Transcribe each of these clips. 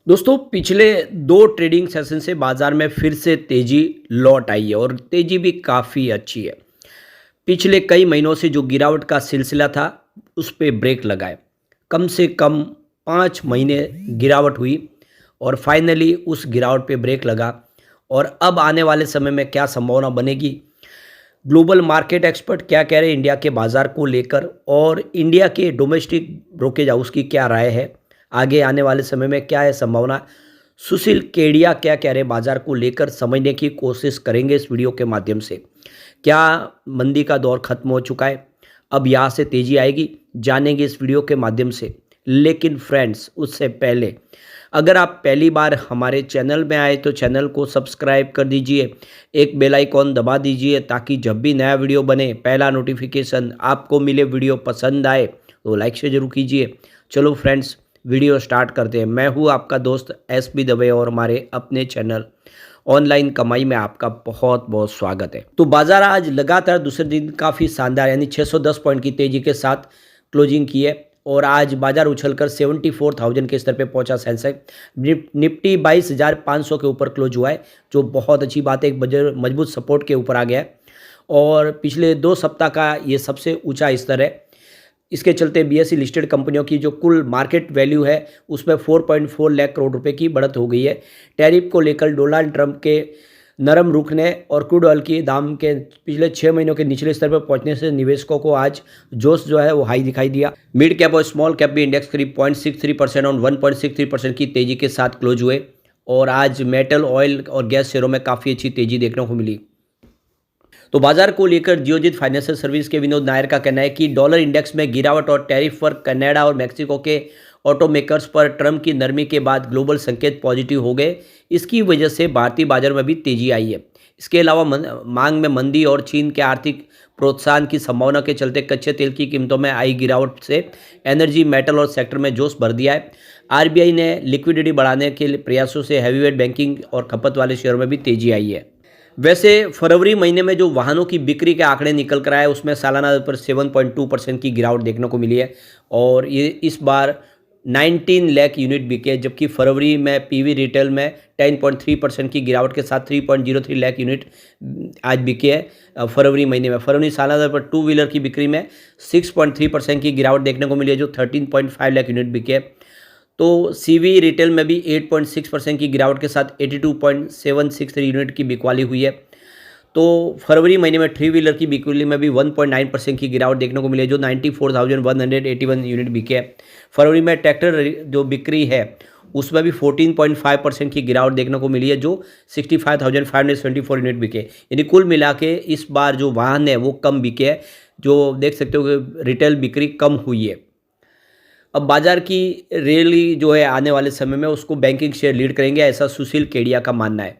दोस्तों पिछले 2 trading session से बाज़ार में फिर से तेज़ी लौट आई है और तेज़ी भी काफ़ी अच्छी है। पिछले कई महीनों से जो गिरावट का सिलसिला था, उस पे ब्रेक लगा है। कम से कम 5 महीने गिरावट हुई और फाइनली उस गिरावट पे ब्रेक लगा और अब आने वाले समय में क्या संभावना बनेगी? ग्लोबल मार्केट एक्सपर्ट क्या कह रहे हैं इंडिया के बाज़ार को लेकर और इंडिया के डोमेस्टिक ब्रोकेज हाउस की क्या राय है? आगे आने वाले समय में क्या है संभावना? सुशील केडिया क्या कह रहे हैं बाज़ार को लेकर समझने की कोशिश करेंगे इस वीडियो के माध्यम से। क्या मंदी का दौर खत्म हो चुका है? अब यहाँ से तेज़ी आएगी? जानेंगे इस वीडियो के माध्यम से। लेकिन फ्रेंड्स उससे पहले अगर आप पहली बार हमारे चैनल में आए तो चैनल को सब्सक्राइब कर दीजिए, एक बेल आइकॉन दबा दीजिए ताकि जब भी नया वीडियो बने पहला नोटिफिकेशन आपको मिले। वीडियो पसंद आए तो लाइक से ज़रूर कीजिए। चलो फ्रेंड्स वीडियो स्टार्ट करते हैं। मैं हूँ आपका दोस्त एसबी दवे और हमारे अपने चैनल ऑनलाइन कमाई में आपका बहुत बहुत स्वागत है। तो बाजार आज लगातार दूसरे दिन काफ़ी शानदार यानी 610 पॉइंट की तेज़ी के साथ क्लोजिंग की है और आज बाजार उछलकर 74,000 के स्तर पे पहुंचा। सेंसेक्स निफ्टी 22,500 के ऊपर क्लोज हुआ है, जो बहुत अच्छी बात है। एक मजबूत सपोर्ट के ऊपर आ गया है और पिछले 2 सप्ताह का ये सबसे ऊंचा स्तर है। इसके चलते बीएसई लिस्टेड कंपनियों की जो कुल मार्केट वैल्यू है उसमें 4.4 लाख करोड़ रुपए की बढ़त हो गई है। टैरिफ को लेकर डोनाल्ड ट्रंप के नरम रुखने और क्रूड ऑयल के दाम के पिछले 6 महीनों के निचले स्तर पर पहुंचने से निवेशकों को आज जोश जो है वो हाई दिखाई दिया। मिड कैप और स्मॉल कैप भी इंडेक्स करीब 0.63% और 1.63% की तेजी के साथ क्लोज हुए और आज मेटल, ऑयल और गैस शेयरों में काफ़ी अच्छी तेजी देखने को मिली। तो बाजार को लेकर जियोजित फाइनेंशियल सर्विस के विनोद नायर का कहना है कि डॉलर इंडेक्स में गिरावट और टैरिफ पर कनाडा और मैक्सिको के ऑटोमेकर्स पर ट्रंप की नरमी के बाद ग्लोबल संकेत पॉजिटिव हो गए। इसकी वजह से भारतीय बाजार में भी तेजी आई है। इसके अलावा मांग में मंदी और चीन के आर्थिक प्रोत्साहन की संभावना के चलते कच्चे तेल की कीमतों में आई गिरावट से एनर्जी, मेटल और सेक्टर में जोश भर दिया है। आरबीआई ने लिक्विडिटी बढ़ाने के प्रयासों से हैवीवेट बैंकिंग और खपत वाले शेयरों में भी तेजी आई है। वैसे फरवरी महीने में जो वाहनों की बिक्री के आंकड़े निकल कर आए उसमें सालाना पर 7.2% की गिरावट देखने को मिली है और ये इस बार 19 लाख यूनिट बिके, जबकि फरवरी में पीवी रिटेल में 10.3% की गिरावट के साथ 3.03 लाख यूनिट आज बिके हैं फरवरी महीने में। फरवरी सालाना पर टू व्हीलर की बिक्री में 6.3% की गिरावट देखने को मिली है, जो 13.5 लाख यूनिट बिके। तो सीवी रिटेल में भी 8.6% की गिरावट के साथ 82.763 यूनिट की बिकवाली हुई है। तो फरवरी महीने में थ्री व्हीलर की बिक्री में भी 1.9% की गिरावट देखने को मिली है, जो 94,181 यूनिट बिके है। फरवरी में ट्रैक्टर जो बिक्री है उसमें भी 14.5% की गिरावट देखने को मिली है, जो 65,574 यूनिट बिके। यानी कुल मिला के इस बार जो वाहन है वो कम बिके है, जो देख सकते हो कि रिटेल बिक्री कम हुई है। अब बाजार की रैली जो है आने वाले समय में उसको बैंकिंग शेयर लीड करेंगे, ऐसा सुशील केडिया का मानना है।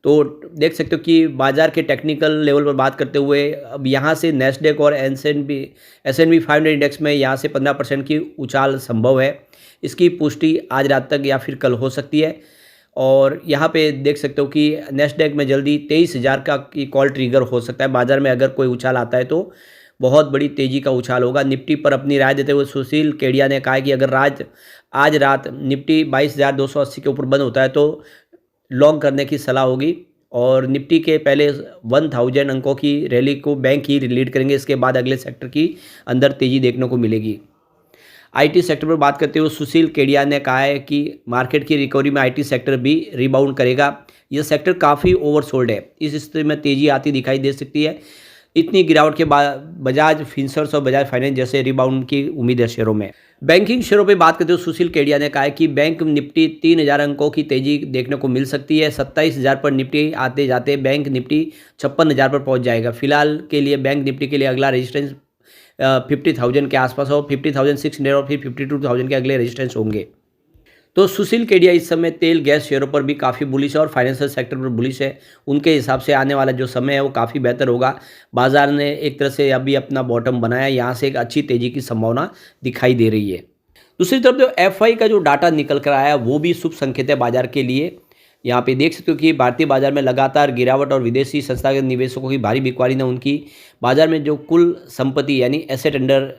तो देख सकते हो कि बाजार के टेक्निकल लेवल पर बात करते हुए अब यहाँ से नेस्डेक और एस एन बी 500 इंडेक्स में यहाँ से 15% की उछाल संभव है। इसकी पुष्टि आज रात तक या फिर कल हो सकती है और यहाँ पे देख सकते हो कि नेस्डेक में जल्दी 23,000 का की कॉल ट्रिगर हो सकता है। बाजार में अगर कोई उछाल आता है तो बहुत बड़ी तेज़ी का उछाल होगा। निफ्टी पर अपनी राय देते हुए सुशील केडिया ने कहा कि अगर आज रात निफ्टी 22,280 के ऊपर बंद होता है तो लॉन्ग करने की सलाह होगी और निफ्टी के पहले 1000 अंकों की रैली को बैंक ही लीड करेंगे। इसके बाद अगले सेक्टर की अंदर तेज़ी देखने को मिलेगी। आईटी सेक्टर पर बात करते हुए सुशील केडिया ने कहा है कि मार्केट की रिकवरी में आईटी सेक्टर भी रिबाउंड करेगा। यह सेक्टर काफ़ी ओवरसोल्ड है, इस स्थिति में तेज़ी आती दिखाई दे सकती है। इतनी गिरावट के बाद बजाज फिनसर्व और बजाज फाइनेंस जैसे रिबाउंड की उम्मीद है शेयरों में। बैंकिंग शेयरों पे बात करते हुए सुशील केडिया ने कहा है कि बैंक निफ्टी 3,000 अंकों की तेजी देखने को मिल सकती है। 27,000 पर निफ्टी आते जाते बैंक निफ्टी 56,000 पर पहुंच जाएगा। फिलहाल के लिए बैंक निफ्टी के लिए अगला रेजिस्टेंस 50,000 के आसपास और 50,600 और फिर 52,000 के अगले रेजिस्टेंस होंगे। तो सुशील केडिया इस समय तेल गैस शेयरों पर भी काफ़ी बुलिश है और फाइनेंशियल सेक्टर पर बुलिश है। उनके हिसाब से आने वाला जो समय है वो काफ़ी बेहतर होगा। बाजार ने एक तरह से अभी अपना बॉटम बनाया, यहाँ से एक अच्छी तेज़ी की संभावना दिखाई दे रही है। दूसरी तरफ जो एफआई का जो डाटा निकल कर आया वो भी शुभ संकेत है बाजार के लिए। यहाँ पे देख सकते हो कि भारतीय बाजार में लगातार गिरावट और विदेशी संस्थागत निवेशकों की भारी बिकवाली ने उनकी बाजार में जो कुल संपत्ति यानी एसेट अंडर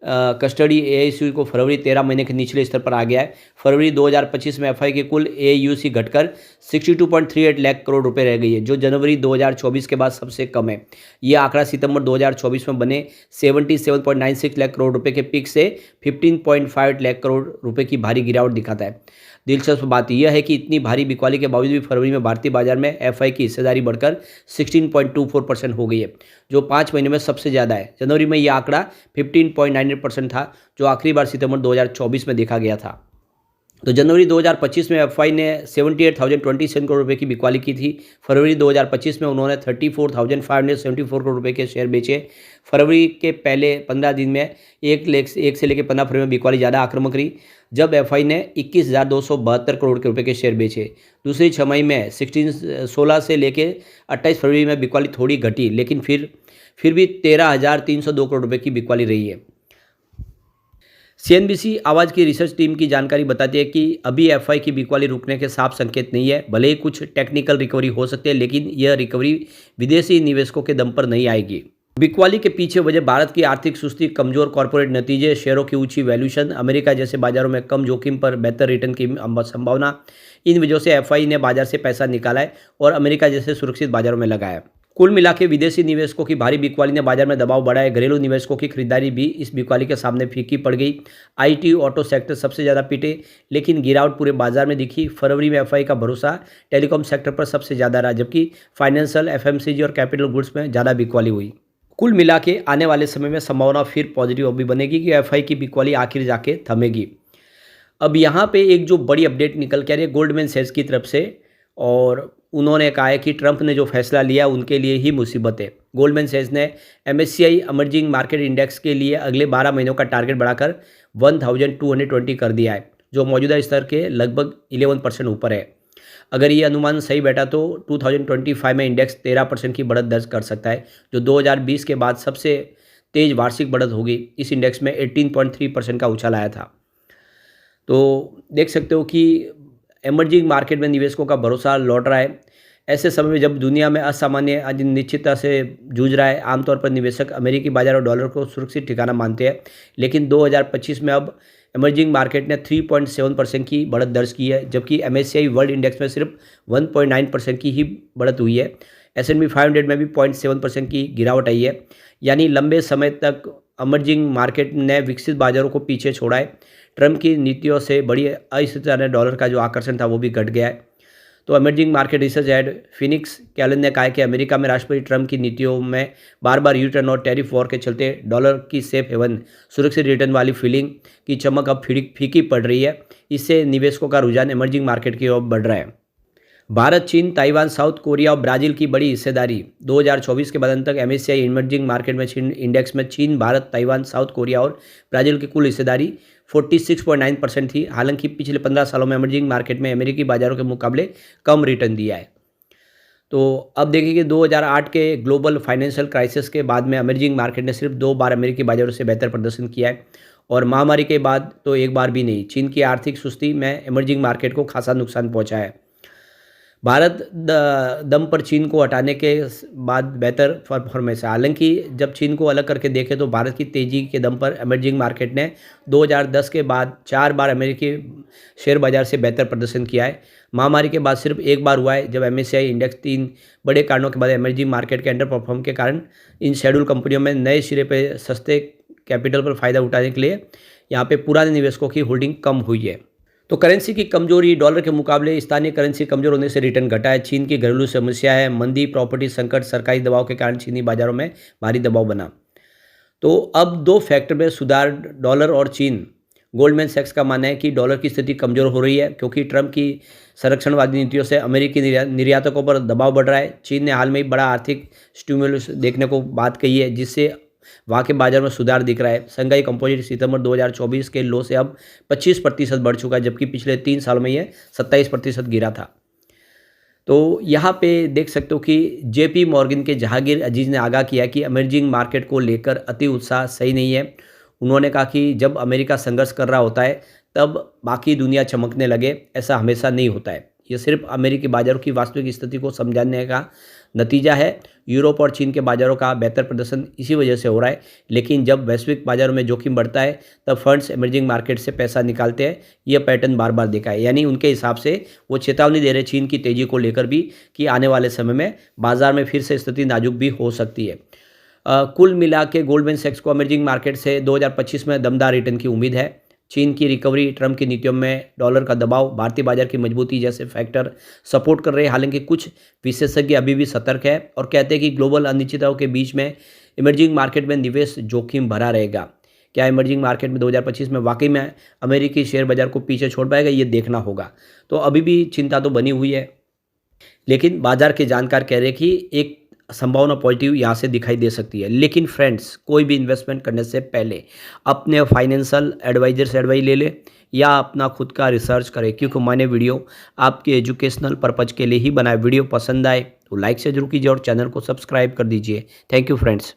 कस्टडी एआईसी को फरवरी 13 महीने के निचले स्तर पर आ गया है। फरवरी 2025 में एफआई की कुल एयूसी घटकर 62.38 लाख करोड़ रुपए रह गई है, जो जनवरी 2024 के बाद सबसे कम है। ये आंकड़ा सितंबर 2024 में बने 77.96 लाख करोड़ रुपए के पीक से 15.5 लाख करोड़ रुपए की भारी गिरावट दिखाता है। दिलचस्प बात यह है कि इतनी भारी बिकवाली के बावजूद भी फरवरी में भारतीय बाजार में एफआई की हिस्सेदारी बढ़कर 16.24% हो गई है, जो 5 महीने में सबसे ज़्यादा है। जनवरी में यह आंकड़ा 15.98% था, जो आखिरी बार सितंबर 2024 में देखा गया था। तो जनवरी 2025 में एफआई ने 78,027 करोड़ रुपए की बिकवाली की थी। फरवरी 2025 में उन्होंने 34,574 करोड़ रुपए के शेयर बेचे। फरवरी के पहले 15 दिन में एक से लेकर 15 फरवरी में बिकवाली ज़्यादा आक्रामक रही, जब एफआई ने 21,272 करोड़ के रुपए के शेयर बेचे। दूसरी छमाही में 16 से लेकर 28 फरवरी में बिकवाली थोड़ी घटी, लेकिन फिर भी 13,302 करोड़ रुपए की बिकवाली रही है। सीएनबीसी आवाज़ की रिसर्च टीम की जानकारी बताती है कि अभी एफआई की बिकवाली रुकने के साफ संकेत नहीं है। भले ही कुछ टेक्निकल रिकवरी हो सकती है, लेकिन यह रिकवरी विदेशी निवेशकों के दम पर नहीं आएगी। बिकवाली के पीछे वजह भारत की आर्थिक सुस्ती, कमजोर कॉर्पोरेट नतीजे, शेयरों की ऊंची वैल्यूएशन, अमेरिका जैसे बाजारों में कम जोखिम पर बेहतर रिटर्न की संभावना, इन वजहों से एफआई ने बाजार से पैसा निकाला है और अमेरिका जैसे सुरक्षित बाजारों में लगाया। कुल मिला के विदेशी निवेशकों की भारी बिकवाली ने बाजार में दबाव बढ़ाया। घरेलू निवेशकों की खरीदारी भी इस बिकवाली के सामने फीकी पड़ गई। आईटी, ऑटो सेक्टर सबसे ज़्यादा पिटे, लेकिन गिरावट पूरे बाजार में दिखी। फरवरी में एफआई का भरोसा टेलीकॉम सेक्टर पर सबसे ज़्यादा रहा, जबकि फाइनेंशियल, एफएमसीजी और कैपिटल गुड्स में ज़्यादा बिकवाली हुई। कुल मिला के आने वाले समय में संभावना फिर पॉजिटिव भी बनेगी कि एफआई की बिकवाली आखिर जाके थमेगी। अब यहाँ पे एक जो बड़ी अपडेट निकल के आ रही है गोल्डमैन सैक्स की तरफ से, और उन्होंने कहा है कि ट्रंप ने जो फैसला लिया उनके लिए ही मुसीबत है। गोल्डमैन सैक्स ने एमएससीआई इमर्जिंग मार्केट इंडेक्स के लिए अगले 12 महीनों का टारगेट बढ़ाकर 1220 कर दिया है, जो मौजूदा स्तर के लगभग 11% ऊपर है। अगर ये अनुमान सही बैठा तो 2025 में इंडेक्स 13% की बढ़त दर्ज कर सकता है, जो 2020 के बाद सबसे तेज वार्षिक बढ़त होगी। इस इंडेक्स में 18.3% का उछाल आया था। तो देख सकते हो कि इमर्जिंग मार्केट में निवेशकों का भरोसा लौट रहा है। ऐसे समय में जब दुनिया में असामान्य अनिश्चितता से जूझ रहा है, आमतौर पर निवेशक अमेरिकी बाजार और डॉलर को सुरक्षित ठिकाना मानते हैं, लेकिन 2025 में अब इमर्जिंग मार्केट ने 3.7% की बढ़त दर्ज की है, जबकि एमएससीआई वर्ल्ड इंडेक्स में सिर्फ 1.9% की ही बढ़त हुई है। S&P 500 में भी 0.7% की गिरावट आई है। यानी लंबे समय तक इमर्जिंग मार्केट ने विकसित बाजारों को पीछे छोड़ा है। ट्रंप की नीतियों से बड़ी अस्थिरता ने डॉलर का जो आकर्षण था वो भी घट गया है। तो emerging market research head Phoenix कैलन ने कहा है कि अमेरिका में राष्ट्रपति ट्रंप की नीतियों में बार बार यू टर्न और टैरिफ वॉर के चलते डॉलर की सेफ हेवन, सुरक्षित रिटर्न वाली फीलिंग की चमक अब फीकी पड़ रही है। इससे निवेशकों का रुझान इमर्जिंग मार्केट की ओर बढ़ रहा है। भारत, चीन, ताइवान, साउथ कोरिया और ब्राजील की बड़ी हिस्सेदारी। 2024 के बाद अंत तक एमएससीआई इमर्जिंग मार्केट में इंडेक्स में चीन, भारत, ताइवान, साउथ कोरिया और ब्राजील की कुल हिस्सेदारी 46.9% थी। हालांकि पिछले 15 सालों में इमर्जिंग मार्केट में अमेरिकी बाजारों के मुकाबले कम रिटर्न दिया है। तो अब देखिए कि 2008 के ग्लोबल फाइनेंशियल क्राइसिस के बाद में इमर्जिंग मार्केट ने सिर्फ 2 बार अमेरिकी बाजारों से बेहतर प्रदर्शन किया है, और महामारी के बाद तो एक बार भी नहीं। चीन की आर्थिक सुस्ती में इमर्जिंग मार्केट को खासा नुकसान पहुंचा है। भारत दम पर चीन को हटाने के बाद बेहतर परफॉर्मेंस है। हालांकि जब चीन को अलग करके देखें तो भारत की तेज़ी के दम पर इमर्जिंग मार्केट ने 2010 के बाद 4 बार अमेरिकी शेयर बाजार से बेहतर प्रदर्शन किया है। महामारी के बाद सिर्फ एक बार हुआ है जब एमएससीआई इंडेक्स 3 बड़े कारणों के बाद इमर्जिंग मार्केट के अंडर परफॉर्म के कारण इन शेड्यूल कंपनियों में नए सिरे पर सस्ते कैपिटल पर फ़ायदा उठाने के लिए यहाँ पे पुराने निवेशकों की होल्डिंग कम हुई है। तो करेंसी की कमजोरी, डॉलर के मुकाबले स्थानीय करेंसी कमजोर होने से रिटर्न घटा है। चीन की घरेलू समस्या है, मंदी, प्रॉपर्टी संकट, सरकारी दबाव के कारण चीनी बाजारों में भारी दबाव बना। तो अब 2 फैक्टर में सुधार, डॉलर और चीन। गोल्डमैन सैक्स का मानना है कि डॉलर की स्थिति कमजोर हो रही है क्योंकि ट्रंप की संरक्षणवादी नीतियों से अमेरिकी निर्यातकों पर दबाव बढ़ रहा है। चीन ने हाल में ही बड़ा आर्थिक स्टिमुलस देखने को बात कही है, जिससे वहाँ के बाजार में सुधार दिख रहा है। शंघाई कंपोजिट सितंबर 2024 के लो से अब 25% बढ़ चुका है, जबकि पिछले 3 सालों में यह 27% गिरा था। तो यहाँ पे देख सकते हो कि जेपी मॉर्गन के जहांगीर अजीज ने आगाह किया कि इमर्जिंग मार्केट को लेकर अति उत्साह सही नहीं है। उन्होंने कहा कि जब अमेरिका संघर्ष कर रहा होता है तब बाकी दुनिया चमकने लगे, ऐसा हमेशा नहीं होता है। ये सिर्फ अमेरिकी बाजारों की वास्तविक स्थिति को समझाने का नतीजा है यूरोप और चीन के बाज़ारों का बेहतर प्रदर्शन इसी वजह से हो रहा है। लेकिन जब वैश्विक बाज़ारों में जोखिम बढ़ता है तब फंड्स इमर्जिंग मार्केट से पैसा निकालते हैं। यह पैटर्न बार बार देखा है, यानी उनके हिसाब से वो चेतावनी दे रहे चीन की तेज़ी को लेकर भी कि आने वाले समय में बाज़ार में फिर से स्थिति नाजुक भी हो सकती है। कुल मिला के गोल्डमैन सैक्स को इमर्जिंग मार्केट से 2025 में दमदार रिटर्न की उम्मीद है। चीन की रिकवरी, ट्रम्प की नीतियों में डॉलर का दबाव, भारतीय बाजार की मजबूती जैसे फैक्टर सपोर्ट कर रहे हैं। हालांकि कुछ विशेषज्ञ अभी भी सतर्क है और कहते हैं कि ग्लोबल अनिश्चितताओं के बीच में इमर्जिंग मार्केट में निवेश जोखिम भरा रहेगा। क्या इमर्जिंग मार्केट में 2025 में वाकई में अमेरिकी शेयर बाजार को पीछे छोड़ पाएगा, ये देखना होगा। तो अभी भी चिंता तो बनी हुई है, लेकिन बाजार के जानकार कह रहे हैं कि एक संभावना पॉजिटिव यहाँ से दिखाई दे सकती है। लेकिन फ्रेंड्स, कोई भी इन्वेस्टमेंट करने से पहले अपने फाइनेंशियल एडवाइजर से एडवाइस ले ले या अपना खुद का रिसर्च करें, क्योंकि मैंने वीडियो आपके एजुकेशनल पर्पज़ के लिए ही बनाया। वीडियो पसंद आए तो लाइक से जरूर कीजिए और चैनल को सब्सक्राइब कर दीजिए। Thank you friends.